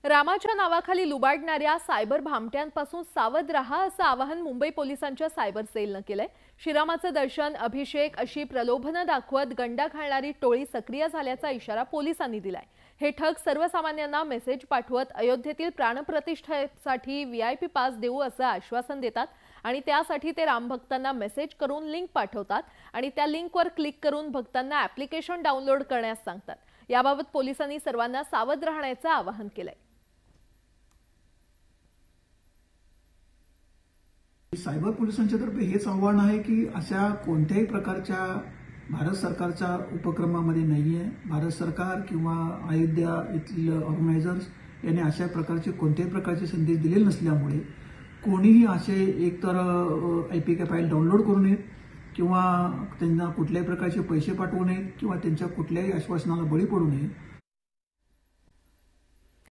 रामाच्या नावाखाली लुबाडणाऱ्या सायबर भामट्यांपासून सावध रहा असं आवाहन मुंबई पोलिसांच्या सायबर सेलनं केलंय। श्रीरामाचं दर्शन, अभिषेक अशी प्रलोभनं दाखवत गंडा घालणारी टोळी सक्रिय झाल्याचा इशारा पोलिसांनी दिलाय। हे ठग सर्वसामान्यांना मेसेज पाठवत अयोध्येतील प्राणप्रतिष्ठेसाठी व्हीआयपी पास देऊ असं आश्वासन देतात आणि त्यासाठी ते रामभक्तांना मेसेज करून लिंक पाठवतात आणि त्या लिंकवर क्लिक करून भक्तांना ॲप्लिकेशन डाउनलोड करण्यास सांगतात। याबाबत पोलिसांनी सर्वांना सावध राहण्याचं आवाहन केलंय। सायबर पोलिसांच्या तर्फे हेच आव्हान आहे की अशा कोणत्याही प्रकारच्या भारत सरकारच्या उपक्रमामध्ये नाहीये। भारत सरकार किंवा अयोध्या येथील ऑर्गनायझर्स यांनी अशा प्रकारचे कोणत्याही प्रकारचे संदेश दिलेले नसल्यामुळे कोणीही असे एकतर APK फाईल डाउनलोड करू नयेत किंवा त्यांना कुठल्याही प्रकारचे पैसे पाठवू नयेत किंवा त्यांच्या कुठल्याही आश्वासनाला बळी पडू नये।